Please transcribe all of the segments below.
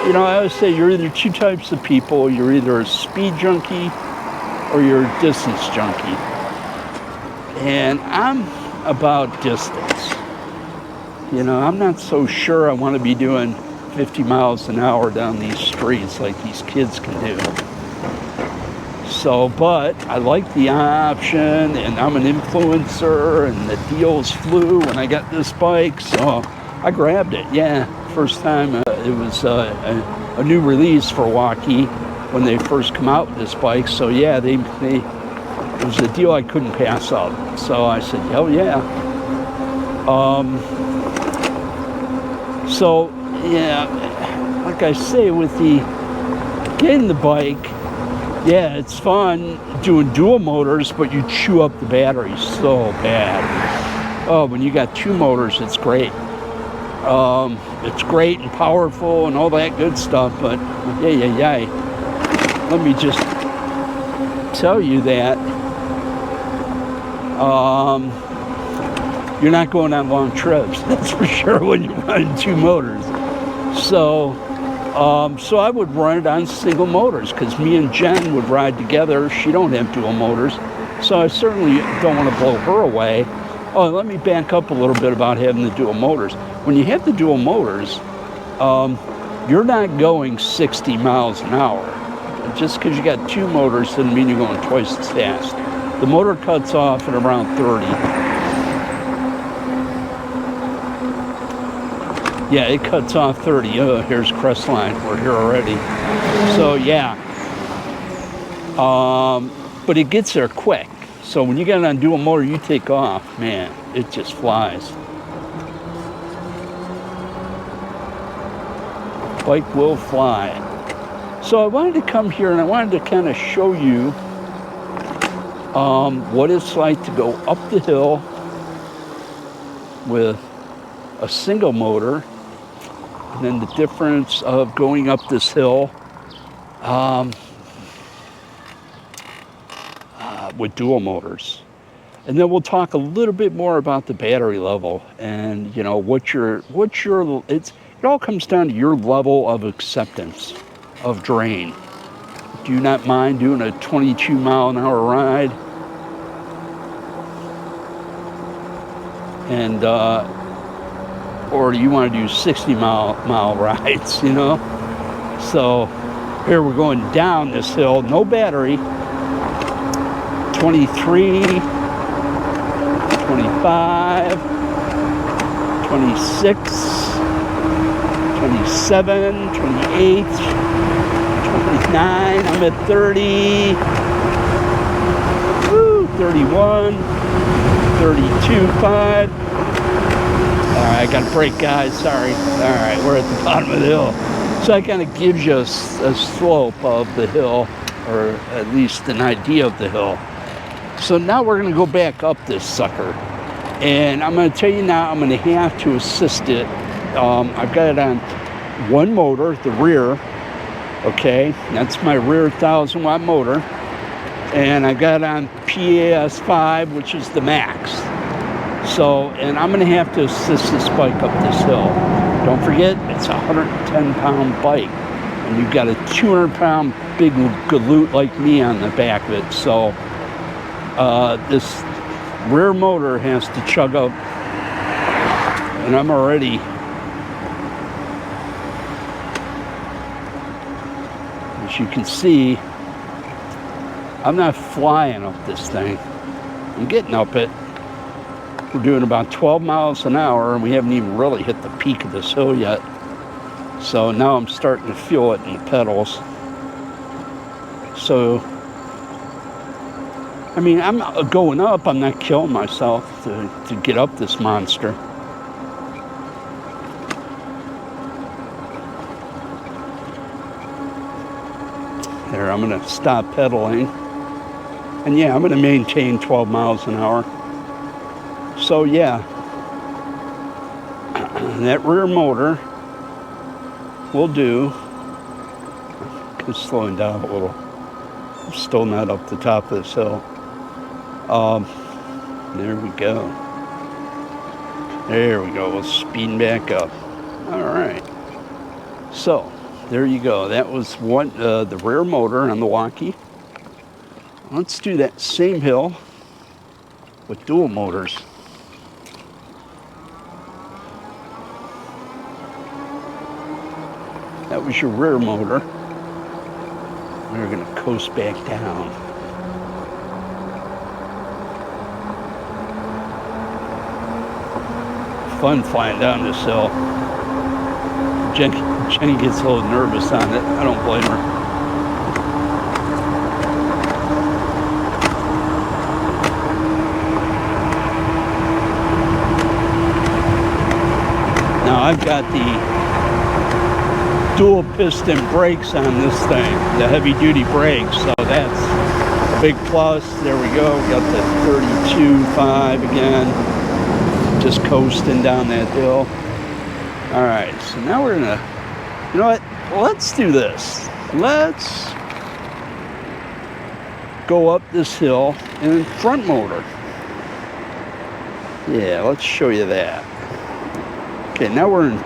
you know, I always say you're either two types of people. You're either a speed junkie or you're a distance junkie. And I'm about distance. You know, I'm not so sure I want to be doing 50 miles an hour down these streets like these kids can do. So, but I like the option, and I'm an influencer, and the deals flew when I got this bike, so I grabbed it. Yeah, first time it was a new release for Wallke when they first come out with this bike. So yeah, it was a deal I couldn't pass up. So I said, hell yeah. So yeah, like I say, with getting the bike, yeah, it's fun doing dual motors, but you chew up the battery so bad. Oh, when you got two motors, it's great. It's great and powerful and all that good stuff, but yeah. Let me just tell you that you're not going on long trips, that's for sure, when you're running two motors. So I would run it on single motors, because me and Jen would ride together. She don't have dual motors, so I certainly don't want to blow her away. Oh, let me back up a little bit about having the dual motors. When you have the dual motors, you're not going 60 miles an hour. Just because you got two motors doesn't mean you're going twice as fast. The motor cuts off at around 30. Yeah, it cuts off 30. Oh, here's Crestline. We're here already. So, yeah. But it gets there quick. So when you get it on dual motor, you take off. Man, it just flies. Bike will fly. So I wanted to come here and I wanted to kind of show you what it's like to go up the hill with a single motor, and then the difference of going up this hill with dual motors. And then we'll talk a little bit more about the battery level, and you know it all comes down to your level of acceptance of drain. Do you not mind doing a 22 mile an hour ride? And or do you want to do 60 mile rides, you know? So here we're going down this hill, no battery. 23, 25, 26, 27, 28, 29, I'm at 30, woo, 31, 32, 5. All right, I got to break, guys, sorry. All right, we're at the bottom of the hill. So that kind of gives you a slope of the hill, or at least an idea of the hill. So now we're going to go back up this sucker. And I'm going to tell you now, I'm going to have to assist it. I've got it on one motor, the rear. Okay, that's my rear 1,000 watt motor. And I got it on PAS 5, which is the max. So, and I'm going to have to assist this bike up this hill. Don't forget, it's a 110-pound bike. And you've got a 200-pound big galoot like me on the back of it. So, this rear motor has to chug up, and I'm already as you can see, I'm not flying up this thing. I'm getting up it. We're doing about 12 miles an hour, and we haven't even really hit the peak of this hill yet. So now I'm starting to feel it in the pedals. So I mean, I'm going up, I'm not killing myself to get up this monster. There, I'm going to stop pedaling. And yeah, I'm going to maintain 12 miles an hour. So yeah, that rear motor will do. It's slowing down a little. I'm still not up the top of this hill. There we go. There we go. We're speeding back up. All right. So there you go. That was the rear motor on the Wallke. Let's do that same hill with dual motors. That was your rear motor. We're going to coast back down. Fun flying down this hill. Jenny gets a little nervous on it. I don't blame her. Now I've got the dual piston brakes on this thing, the heavy duty brakes, so that's a big plus. There we go, got the 32.5 again, just coasting down that hill. All right, so now we're gonna, you know what, let's do this. Let's go up this hill in front motor. Yeah, let's show you that. Okay, now we're in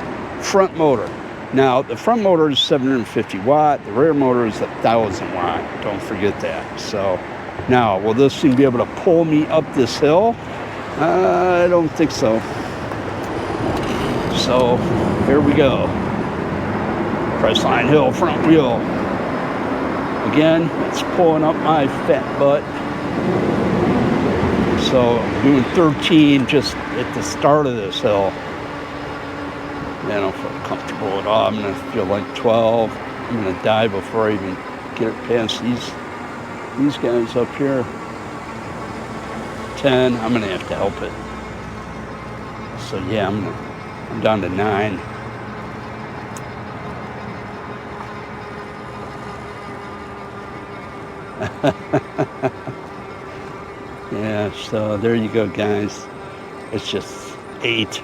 front motor. Now, the front motor is 750 watt, the rear motor is 1,000 watt. Don't forget that. So, now, will this thing be able to pull me up this hill? I don't think so. So, here we go. Pressline hill, front wheel. Again, it's pulling up my fat butt. So, I'm doing 13 just at the start of this hill. I don't feel comfortable at all. I'm going to feel like 12. I'm going to die before I even get it past these guys up here. 10. I'm going to have to help it. So yeah, I'm down to 9. Yeah, so there you go, guys. It's just 8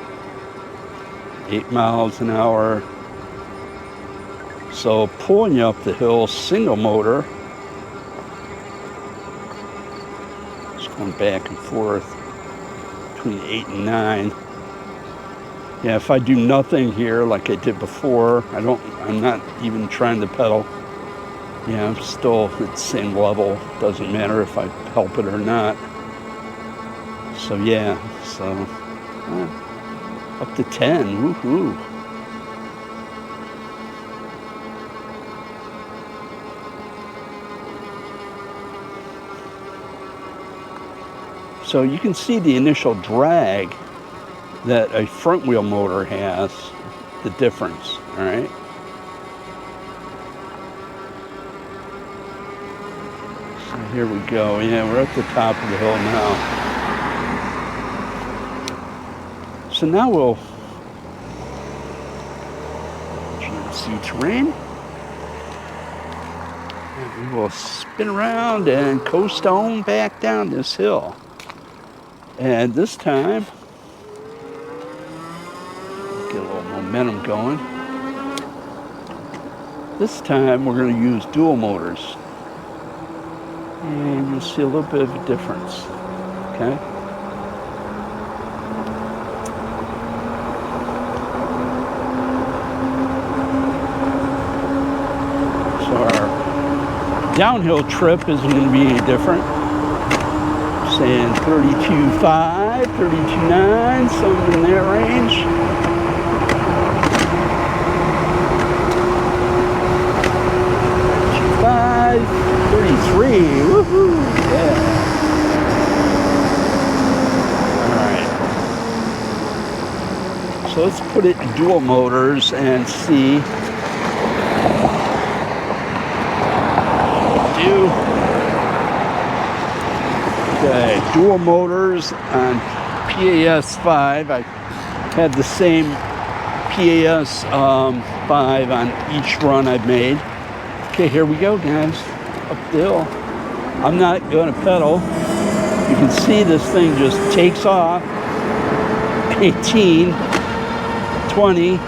miles an hour. So pulling you up the hill, single motor. Just going back and forth between 8 and 9. Yeah, if I do nothing here like I did before, I'm not even trying to pedal. Yeah, I'm still at the same level. Doesn't matter if I help it or not. So yeah, up to 10, woohoo. So you can see the initial drag that a front wheel motor has, the difference, all right? So here we go. Yeah, we're at the top of the hill now. So now we'll GMC terrain. And we will spin around and coast on back down this hill. And this time, get a little momentum going. This time we're going to use dual motors. And you'll see a little bit of a difference, okay? Downhill trip isn't going to be any different. Saying 32.5, 32.9, something in that range. $35, 33, woohoo, yeah. All right. So let's put it in dual motors and see. Okay, dual motors on PAS 5. I had the same PAS 5 on each run I've made. Okay, here we go, guys. Up the hill. I'm not going to pedal. You can see this thing just takes off. 18, 20.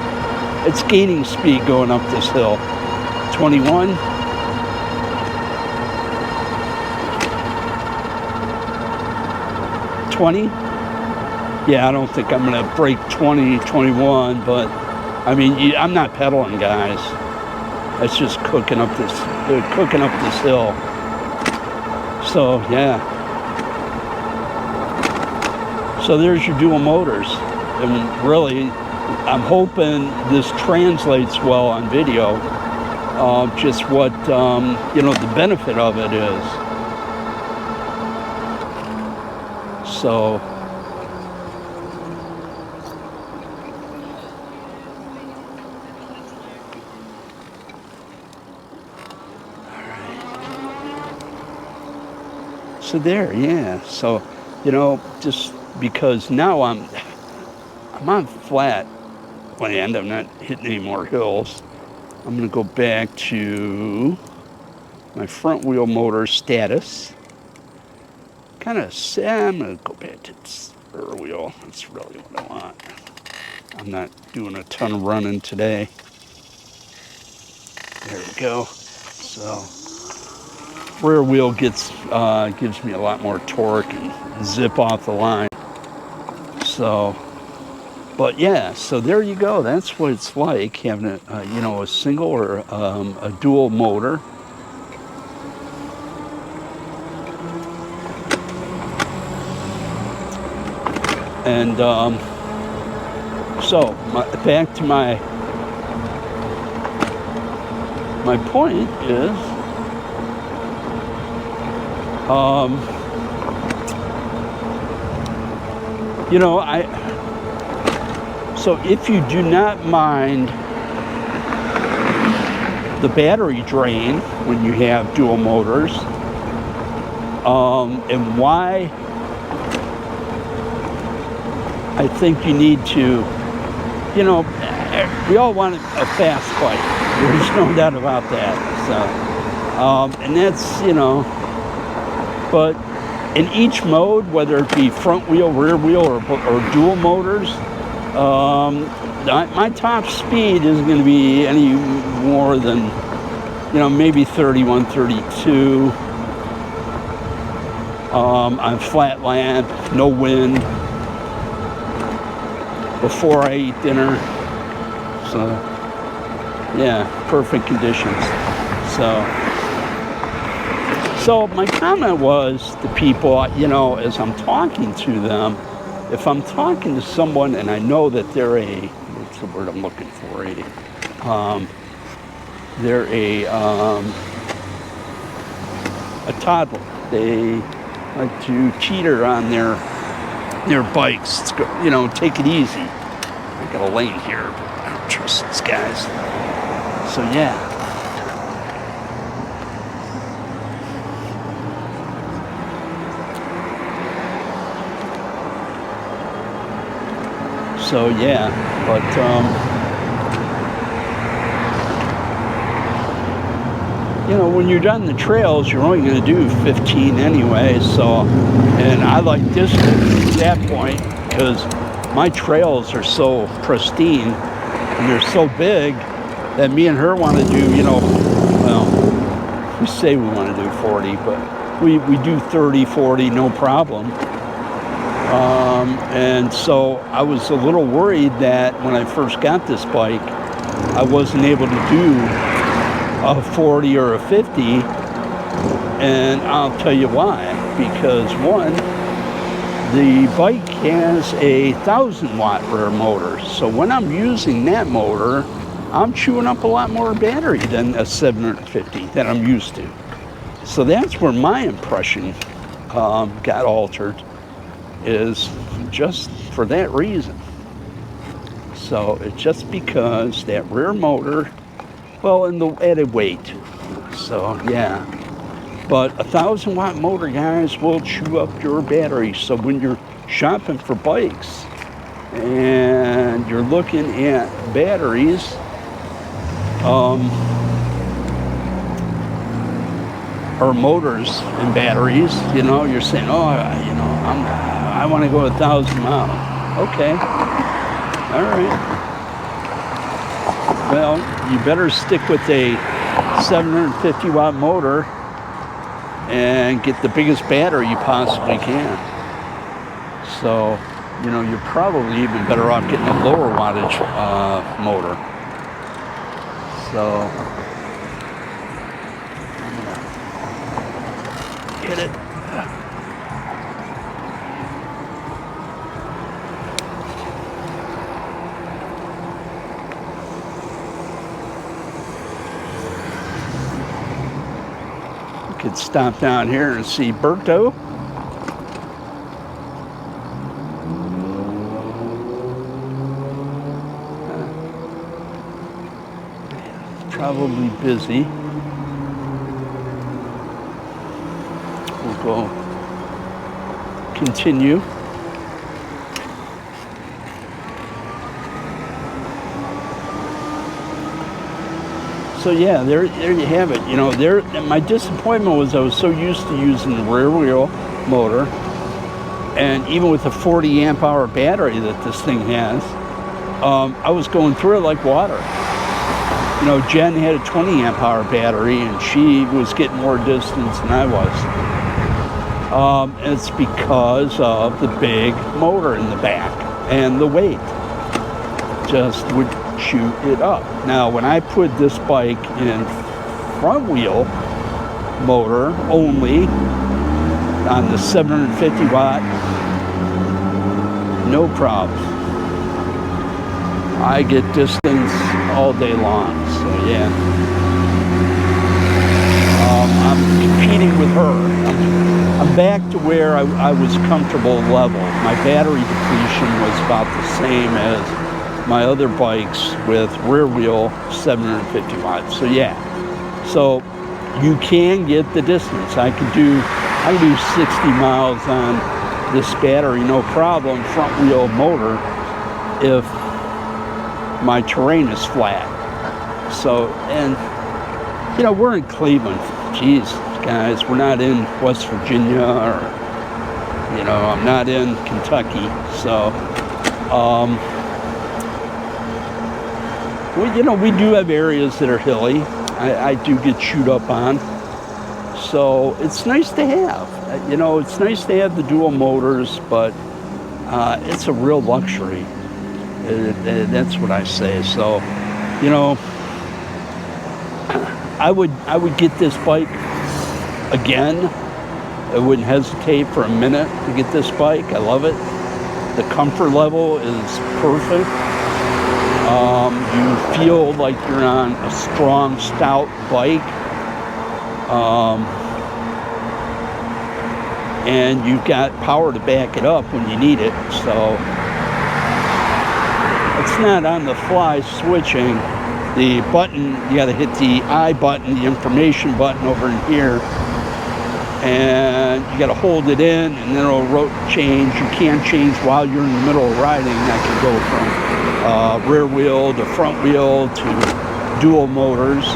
It's gaining speed going up this hill. 21. 20. Yeah, I don't think I'm going to break 20, 21, but I mean, I'm not pedaling, guys. It's just cooking up this hill. So yeah. So there's your dual motors, and really, I'm hoping this translates well on video. Just what you know, the benefit of it is. So. So there, yeah. So, you know, just because now I'm on flat land, I'm not hitting any more hills. I'm going to go back to my front wheel motor status. I'm going to go back to this rear wheel. That's really what I want. I'm not doing a ton of running today. There we go. So rear wheel gives me a lot more torque and zip off the line. So, but yeah, so there you go. That's what it's like having a you know, a single or a dual motor. And so back to my point is, you know, so if you do not mind the battery drain when you have dual motors, and why I think you need to, you know, we all want a fast bike. There's no doubt about that. So, and that's, you know, but in each mode, whether it be front wheel, rear wheel, or dual motors, my top speed isn't going to be any more than, you know, maybe 31, 32 on flat land, no wind, before I eat dinner. So yeah, perfect conditions. So my comment was to people, you know, as I'm talking to them, if I'm talking to someone and I know that they're what's the word I'm looking for? They're a toddler. They like to teeter on their bikes. You know, take it easy. I got a lane here. I don't trust these guys. So yeah. So yeah, but you know, when you're done the trails, you're only going to do 15 anyway. So, and I like distance at that point because my trails are so pristine and they're so big that me and her want to do, you know, well, we say we want to do 40, but we do 30, 40, no problem. And so I was a little worried that when I first got this bike, I wasn't able to do a 40 or a 50, and I'll tell you why. Because one, the bike has a 1,000-watt rear motor, so when I'm using that motor, I'm chewing up a lot more battery than a 750 that I'm used to. So that's where my impression got altered, is just for that reason. So it's just because that rear motor, well, and the added weight. So yeah, but a 1,000-watt motor, guys, will chew up your battery. So when you're shopping for bikes and you're looking at batteries, or motors and batteries, you know, you're saying, oh, you know, I want to go 1,000 miles. Okay, all right. Well, you better stick with a 750-watt motor and get the biggest battery you possibly can. So, you know, you're probably even better off getting a lower wattage motor. So, hit it. Could stop down here and see Berto. Probably busy. We'll go continue. So yeah, there you have it. You know, my disappointment was I was so used to using the rear wheel motor, and even with the 40 amp hour battery that this thing has, I was going through it like water. You know, Jen had a 20 amp hour battery, and she was getting more distance than I was. And it's because of the big motor in the back and the weight. Just would shoot it up. Now, when I put this bike in front wheel motor only on the 750 watt, no problems. I get distance all day long, so yeah. I'm competing with her. I'm back to where I was comfortable level. My battery depletion was about the same as my other bikes with rear wheel 750 watts. So yeah, so you can get the distance. I can do 60 miles on this battery, no problem, front wheel motor, if my terrain is flat. So, and you know, we're in Cleveland. Jeez, guys, we're not in West Virginia, or you know, I'm not in Kentucky. So, well, you know, we do have areas that are hilly. I do get chewed up on. So it's nice to have. You know, it's nice to have the dual motors, but it's a real luxury. That's what I say. So, you know, I would get this bike again. I wouldn't hesitate for a minute to get this bike. I love it. The comfort level is perfect. You feel like you're on a strong, stout bike. And you've got power to back it up when you need it. So it's not on the fly switching. The button, you got to hit the I button, the information button over in here, and you got to hold it in, and then it'll change. You can't change while you're in the middle of riding. I can go from rear wheel to front wheel to dual motors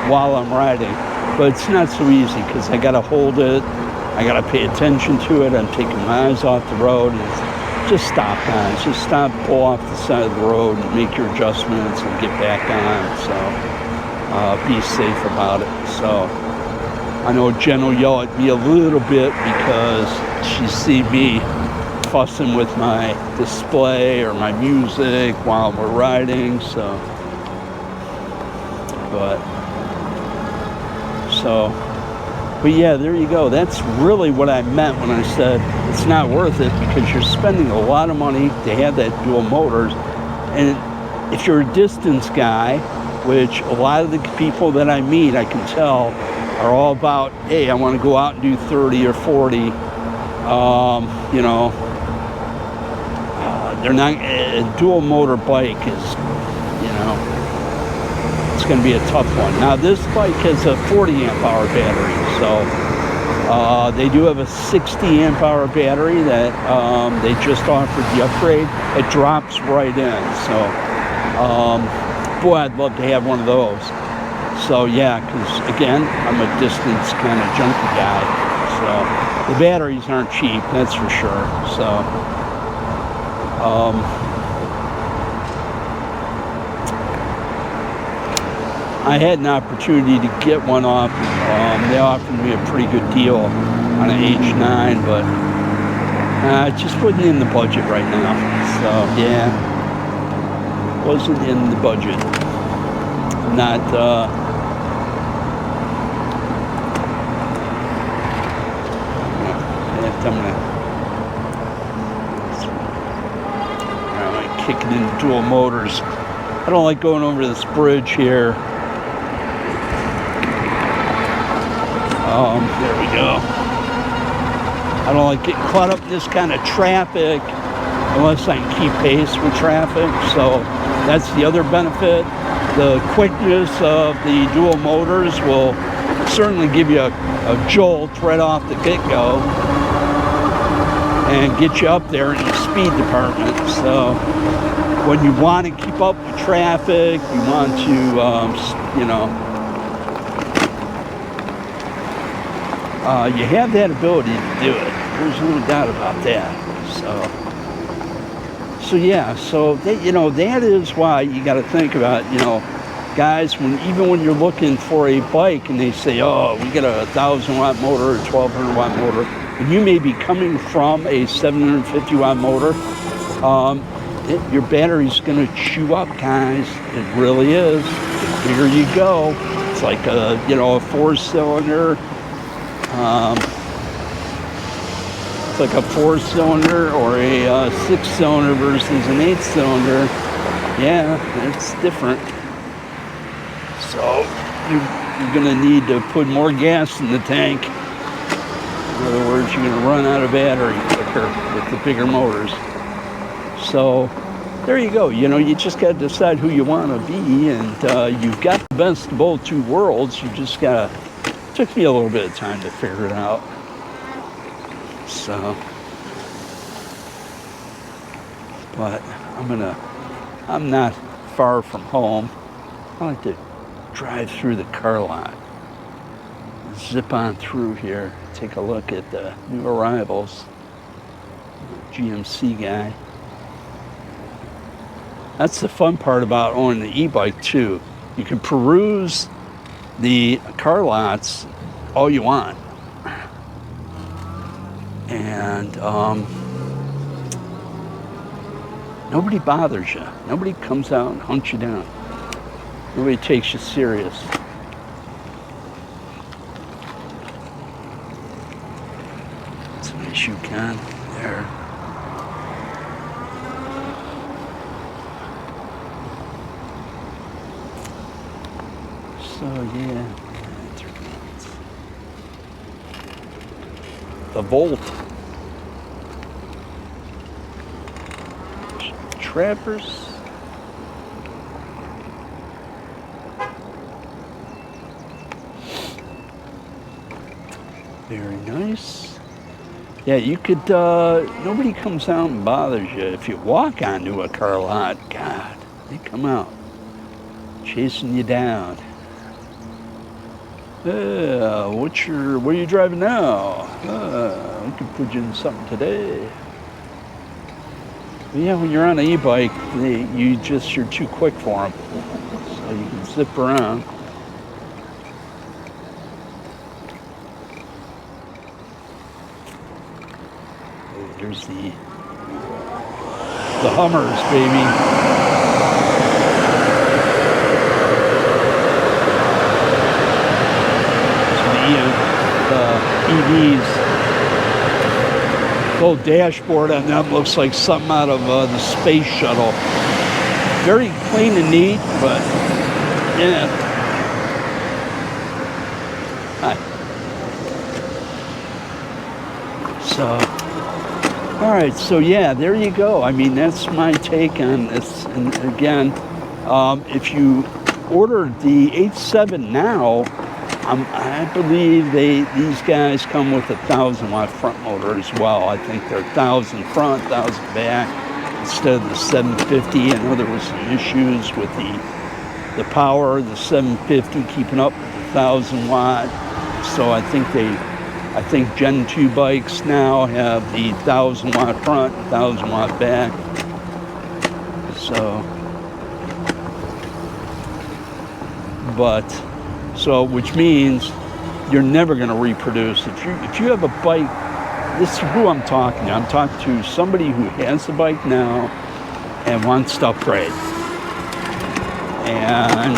while I'm riding. But it's not so easy because I got to hold it. I got to pay attention to it. I'm taking my eyes off the road. And just stop, guys. Just stop, pull off the side of the road and make your adjustments and get back on. So be safe about it. So I know Jen will yell at me a little bit because she see me fussing with my display or my music while we're riding. So, but yeah, there you go. That's really what I meant when I said it's not worth it, because you're spending a lot of money to have that dual motors. And if you're a distance guy, which a lot of the people that I meet, I can tell, are all about, hey, I want to go out and do 30 or 40. You know, they're not, a dual motor bike is, you know, it's going to be a tough one. Now, this bike has a 40 amp hour battery, so they do have a 60 amp hour battery that they just offered the upgrade. It drops right in, so boy, I'd love to have one of those. So yeah, because again, I'm a distance kind of junkie guy, so the batteries aren't cheap, that's for sure. So I had an opportunity to get one off. They offered me a pretty good deal on an H9, but it just wasn't in the budget right now. So yeah, wasn't in the budget. I'm gonna kick it into dual motors. I don't like going over this bridge here. There we go. I don't like getting caught up in this kind of traffic unless I can keep pace with traffic. So that's the other benefit. The quickness of the dual motors will certainly give you a jolt right off the get-go and get you up there in the speed department. So when you want to keep up with traffic, you want to, you know, you have that ability to do it. There's no doubt about that. So yeah, so that, you know, that is why you got to think about, you know, guys, even when you're looking for a bike and they say, oh, we got a 1,000-watt motor or 1,200-watt motor, and you may be coming from a 750-watt motor, your battery's going to chew up, guys. It really is. The bigger you go, it's like a, you know, a 4-cylinder. It's like a 4-cylinder or a 6-cylinder versus an 8-cylinder. Yeah, it's different. So you're going to need to put more gas in the tank. In other words, you're going to run out of battery quicker with the bigger motors. So there you go. You know, you just got to decide who you want to be, and you've got the best of both two worlds. You just got to. Took me a little bit of time to figure it out. So, but I'm not far from home. I like to drive through the car lot, zip on through here, take a look at the new arrivals. GMC guy. That's the fun part about owning the e-bike too. You can peruse the car lots all you want, and nobody bothers you. Nobody comes out and hunts you down. Nobody takes you serious. It's a nice Yukon there. So yeah, the Volt Trappers. Very nice. Yeah, you could, nobody comes out and bothers you. If you walk onto a car lot, God, they come out chasing you down. What are you driving now? We could put you in something today. But yeah, when you're on an e-bike, you're too quick for them. So you can zip around. Here's the Hummers, baby. EVs. The whole dashboard on them looks like something out of the space shuttle. Very clean and neat, but yeah. Hi. So, all right. So yeah, there you go. I mean, that's my take on this. And again, if you ordered the 8.7 now, I believe these guys come with a 1,000-watt front motor as well. I think they're 1,000 front, 1,000 back, instead of the 750. I know there was some issues with the power of the 750 keeping up with the 1,000-watt. So I think Gen 2 bikes now have the 1,000-watt front, 1,000-watt back. So, which means you're never going to reproduce. If you have a bike, this is who I'm talking to. I'm talking to somebody who has the bike now and wants to upgrade. And,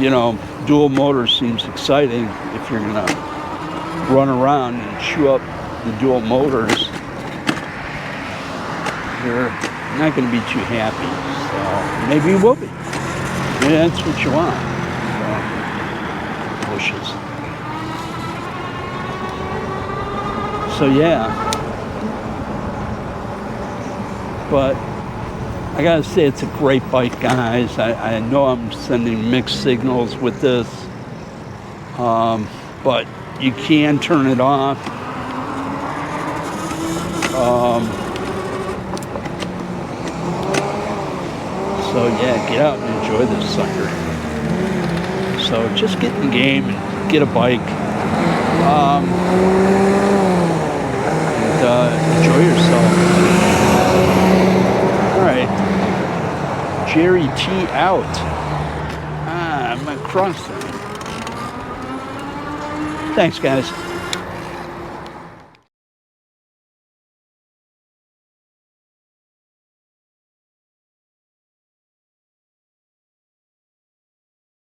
you know, dual motor seems exciting if you're going to run around and chew up the dual motors, you're not going to be too happy. So maybe you will be. Maybe that's what you want. So, bushes. So yeah. But I gotta say, it's a great bike, guys. I know I'm sending mixed signals with this, but you can turn it off. So yeah, get out and enjoy this sucker. So just get in the game and get a bike, and enjoy yourself. All right, Jerry T out. I'm across there. Thanks, guys.